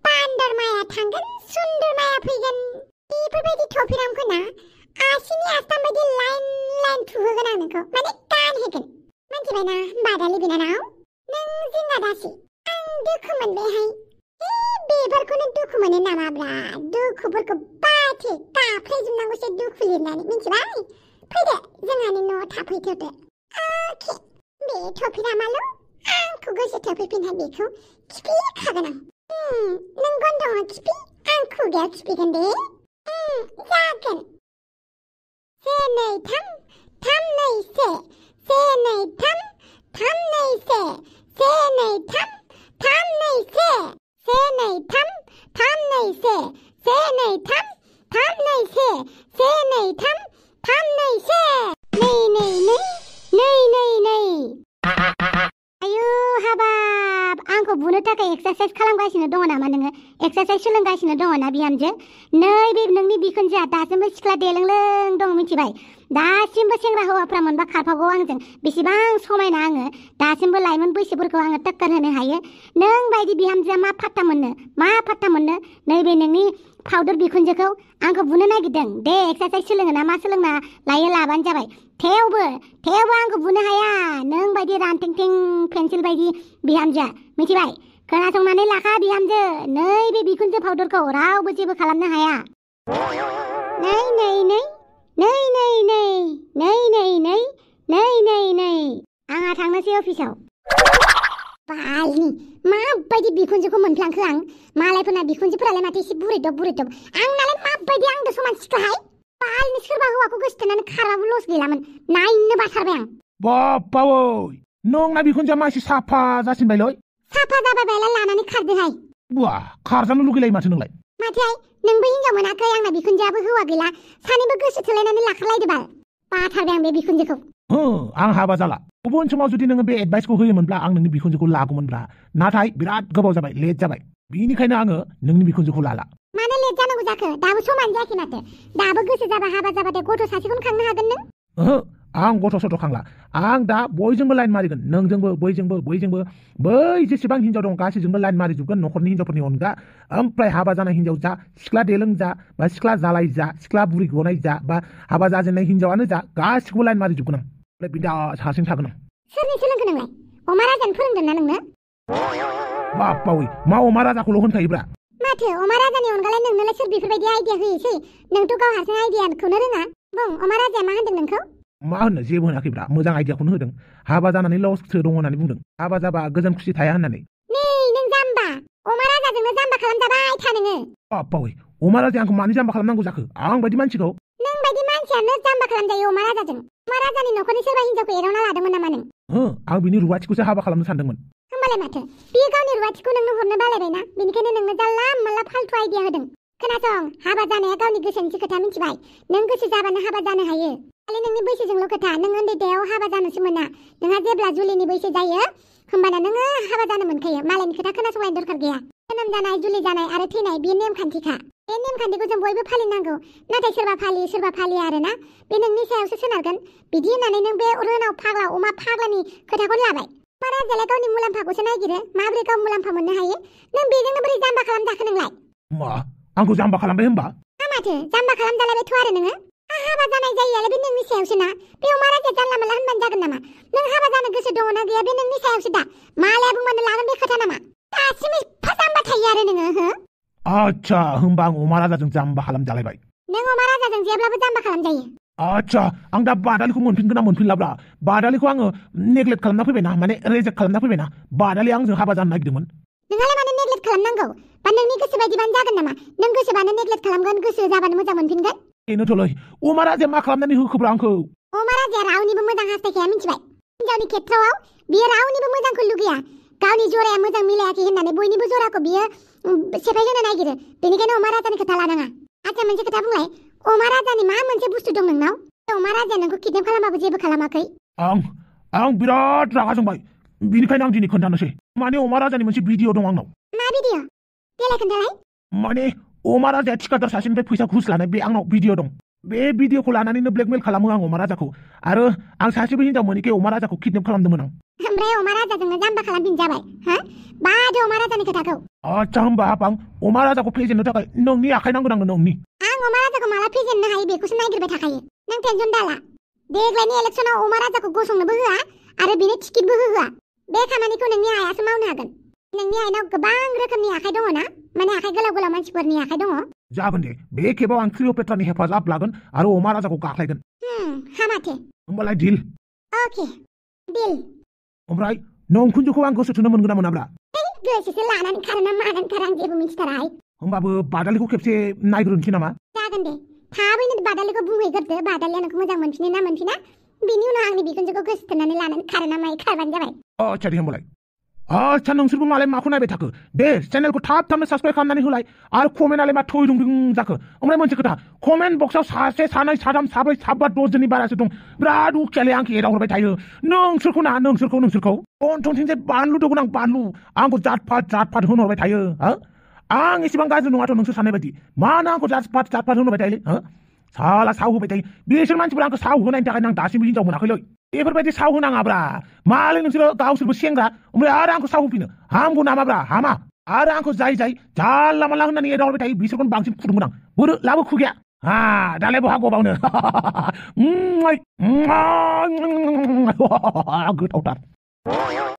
बान्दर माया थांगोन सुन्दर माया फैगोन बेफोरबायदि थफेरामखौ ना आसिनि आस्थाम बायदि लाइन थुहोगोन आं नोंखौ माने गानहोगोन मिथिबायना बादालि बिनानाव नों जिंगा दासि आं दुखु मोनबायहाय बेफोरखौनो दुखु मोनो नामाब्रा दुखुफोरखौ बाथे गाफ्लेजोबनांगौसो दुखु लिरनानै मिथिबाय फैदो जोंहानि न'आव थाफैथ'दो अके बे थफेरामाल' आंखौ गोसो थोफैफिनहाय बेखौ खिफिखागोन आं नों गन्थङाव खिफि आं खुगायाव खिफिगोन दे जागोन से नै थाम थाम नै से से नै थाम थाम नै से से नै थाम थाम नै से से नै थाम थाम नै से से नै थाम थाम नै से से नै थाम थाम नै से नै नै नै नै नै नै आयु हाबाब आंखौ बुनो थाखाय एक्सारसाइज खालामगासिनो दङ नामा नोङो एक्सारसाइज सोलोंगासिनो दङ ना बिहामजो नै बे नोंनि बिखुनजोआ दासिमबो सिख्ला देलोंलों दं मिथिबाय दासिमबो सेंग्रा हौवाफ्रा मोनबा खारफागौ आंजों बेसेबां समायना आङो दासिमबो लाइमोन बैसोफोरखौ आङो टक्कर होनो हायो नों बायदि बिहामजोआ मा फात्ता मोननो नैबे नोंनि फाउदर बिखुनजोखौ आंखौ बुनो नागिरदों दे एक्सारसाइज सोलोङो ना मा सोलोंना लायो लाबानो जाबाय थेवबो आंखौ बुनो हाया नों बायदि रानथेंथें पेन्सिल बायदि बिहामजोआ मिथिबाय खोनासंनानै लाखा बिहामजो नैबे बिखुनजो फाउदरखौ रावबो जेबो खालामनो हाया नै आंहा थांनोसै अफिसाव बालनि माबायदि बिखुनजोखौ मोनफ्लांखो आं मालायफोरना बिखुनजोफोरालाय माथो एसे बुरिदब आंनालाय माबायदि आंदो समान सिख्लाहाय बालनि सोरबा हौवाखौ गोसोथोनानै खारबाबो लस गैलामोन नायनो बाथारबाय आं बाप्पावै नोंना बिखुनजोआ मानसि साफा जासिनबायलै साफा जाबायलाय लानानै खारदोहाय बुआ खारजानो लुगैलायो माथो नोंलाय माथोहाय नोंबो हिनजाव मोनाखै आंना बिखुनजोआबो हौवा गैला सानैबो गोसो थोलायनानै लाखारलायदो बाल बाथारबाय आं बे बिखुनजोखौ आं हाबा जाला गुबुन समाव जुदि नोङो बे एडभाइसखौ होयोमोनब्ला आं नोंनि बिखुनजोखौ लागौमोनब्रा नाथाय बिराद गोबाव जाबाय लेट जाबाय बिनिखायनो आङो नोंनि बिखुनजोखौ लाला मानो लेट जानांगौ जाखो दाबो समान जायाखै माथो दाबो गोसो जाबा हाबा जाबाथाय गथ' सासेखौनो खांनो हागोन नों आं गथ' सथ' खांला आं दा बयजोंबो लाइन मारिगोन नोंजोंबो बयजोंबो बै जेसेबां हिनजाव दं गासैजोंबो लाइन मारिजोबगोन न'खरनि हिनजावफोरनि अनगा ओमफ्राय हाबा जानाय हिनजाव जा सिख्ला देलों जा बा सिख्ला जालाय जा सिख्ला बुरि गनाय जा बा हाबा जाजेननाय हिनजावानो जा गासिखौबो लाइन मारिजोबगोन आं ओमफ्राय बिराद हारसिं थागोन आं सोरनि सोलोंखो नोंलाय अमा राजानो फोरोंदों ना नोंनो बाप्पावै मा अमा राजाखौल' होनखायोब्रा माथो अमा राजानि अनगालाय नोंनोलाय सोर बेफोरबायदि आइडिया होयोसै नोंथ' गाव हारसिं आइडियाखौनो रोङा बुं अमा राजाया मा होनदों नोंखौ मा होनो जेबो होनाखैब्रा मोजां आइडियाखौनो होदों हाबा जानानै लससो दङ होननानै बुंदों हाबा जाबा गोजोन खुसि थाया होननानै नै नों जाम्बा अमा राजाजोंनो जाम्बा खालामजाबाय था नोङो बाप्पावै अमा राजाया आंखौ मानो जाम्बा खालामनांगौ जाखो आं बायदि मानसिखौ नों बायदि मानसियानो जाम्बा खालामजायो अमा राजाजों अमा राजानि न'खरनि सोरबा हिनजावखौ एदावना लादोंमोन नामा नों आं बिनि रुवाथिखौसो हाबा खालामनो सानदोंमोन होमबालाय माथो बियो गावनि रुवाथिखौ नोंनो हरनो बालायबायना बेनिखायनो नोंनो जानला मानला फाल्थु आइडिया होदों खोनासं हाबा जानाया गावनि गोसोनिसो खोथा मिथिबाय नों गोसो जाबानो हाबा जानो हायो खालि नोंनि बैसोजोंल' खोथा नों उन्दै देयाव हाबा जानोसो मोना नोंहा जेब्ला जुलिनि बैसो जायो होमबाना नोङो हाबा जानो मोनखायो मालायनि खोथा खोनासंनाय दरखार गैया जोनोम जानाय जुलि जानाय आरो थैनाय बे नेमखान्थिखा बे नेमखान्थिखौ जों बयबो फालिनांगौ नाथाय सोरबा फालिया आरोना बे नोंनि सायावसो सोनारगोन बिदि होननानै नों बे रोनाव फाग्ला अमा फाग्लानि खोथाखौनो लाबाय अमा राजायालाय गावनि मुलाम्फाखौसो नागिरो माबोरै गाव मुलाम्फा मोननो हायो नों बेजोंनो बोरै जाम्बा खालामजाखो नोंलाय मा आंखौ जाम्बा खालामबाय होमबा माथो जाम्बा खालामजालायबायथ' आरो नोङो हाबा जानाय जायैयालाय बे नोंनि सायावसो ना बे अमा राजाया जानला मानला होनबानो जागोन नामा नों हाबा जानो गोसो दङ ना गैया बे नोंनि सायावसो दा मालाया बुंबानो लागोन बे खोथा नामा दासिम एफा जाम्बा थायो आरो नोङो हो आच्छा होमबा आं अमा राजाजों जाम्बा खालामजालायबाय नों अमा राजाजों जेब्लाबो जाम्बा खालामजायो आच्छा आं दा बादालिखौ मोनफिनगोन ना मोनफिनलाब्रा बादालिखौ आङो नेग्लेक्ट खालामना फैबायना माने रिजेक्ट खालामना फैबायना बादालि आंजों हाबा जानो नागिरदोंमोन नोंहालाय मानो नेग्लेक्ट खालामनांगौ बा नोंनि गोसो बायदिबानो जागोन नामा नों गोसोबानो नेग्लेक्ट खालामगोन गोसो जाबानो मोजां मोनफिनगोन बेनोथ'लै अमा राजाया मा खालामनानै होखोब्रा आंखौ अमा राजाया रावनिबो मोजां हास्थायखाया मिथिबाय हिनजावनि खेथ्रआव बियो रावनिबो मोजांखौ लुगैया गावनि जराया मोजां मिलायाखै होननानै बयनिबो जराखौ बियो सेफायहोनो नागिरो बेनिखायनो अमा राजानि खोथा लानाङा आচ্ছা मोनसे खोथा बुंलाय अमा राजानि मा मोनसे बुस्थु दं नोंनाव अमा राजाया नोंखौ किडनेप खालामबाबो जेबो खालामाखै आं बिराद रागा जोंबाय बिनिखायनो आं दिनै खोन्थानोसै माने अमा राजानि मोनसे भिडिअ दं आंनाव मा भिडिअ देलाय खोन्थालाय माने अमा राजाया थिकादार सासेनिफ्राय फैसा घुस लानाय बे आंनाव भिडिअ दं बे भिडिअखौ लानानैनो ब्लेकमेल खालामो आं अमा राजाखौ आरो आं सासेबो हिनजाव मोनैखाय अमा राजाखौ किडनेप खालामदोंमोन आं ओमफ्राय अमा राजाजोंनो जाम्बा खालामफिनजाबाय हा बादो अमा राजानि खोथाखौ आच्छा होमबा आं अमा राजाखौ फेजेननो थाखाय नोंनि आखाइ नांगोन आंनो नोंनि आं अमा राजाखौ माला फेजेननो हायो बेखौसो नागिरबाय थाखायो नों टेनसन दाला देग्लायनि इलेक्सनाव अमा राजाखौ गसंनोबो होआ आरो बेनो टिकेटबो होआ बे खामानिखौ नोंनि आइयासो मावनो हागोन नोंनि आइनाव गोबां रोखोमनि आखाइ दङ ना माने आखाइ गोलाव गोलाव मानसिफोरनि आखाइ दङ जागोन दे बे खेबाव आं क्लिअपेट्रानि हेफाजाब लागोन आरो अमा राजाखौ गाख्लायगोन हामाथे होमबालाय डिल अके डिल ओमफ्राय नोंखुनजोखौ आं गोसो थोनो मोनगोन ना मोनाब्रा गोसोसो लानानै खारोना मानानै खारो आं जेबो मिथिथाराहाय होमबाबो बादालिखौ खेबसे नायग्रोनोसै नामा जागोन दे थाबैनो बादालिखौ बुंहैग्रोदो बादालिया नोंखौ मोजां मोनफिनो ना मोनफिना बिनि उनाव आंनि बिखुनजोखौ गोसो थोनानै लानानै खारो ना मायो खारबानो जाबाय आच्छा दे होमबालाय आच्छा नोंसोरबो मालाय माखौ नायबाय थाखो दे चेनेलखौ थाब-थाबनो साबस्क्राइब खालामनानै होलाय आरो कमेन्टआलाय मा थैदुं जाखो ओमफ्राय मोनसे खोथा कमेन्ट बक्सआव सासे सानै साथाम साब्रै साबा दजननि बारासो दं बिराद उखियालै आंखौ एदावहरबाय थायो नोंसोरखौ गन्थंथिंजाय बानलु दं आं बानलु आंखौ जातफात होनहरबाय थायो आं एसेबां गाज्रि नङाथ' नोंसोर साननाय बायदि मानो आंखौ जातफात होनहरबाय थायोलै साला साव होबाय थायो बिसोर मानसिफोरा आंखौ साव होनायनि थाखाय आं दासिमबो हिनजाव मोनाखैलै बेफोरबायदि साव होनाङाब्रा मालाय नोंसोरो गावसोरबो सेंग्रा ओमफ्राय आरो आंखौ साव होफिनो हामगौ नामाब्रा हामा आरो आंखौ जाय जानला मानला होननानै एदावहरबाय थायो बिसोरखौनो बांसिन फुदुंगोन आं बोरो लाबो खुगैया दालाय बहा गबावनो गोथावथार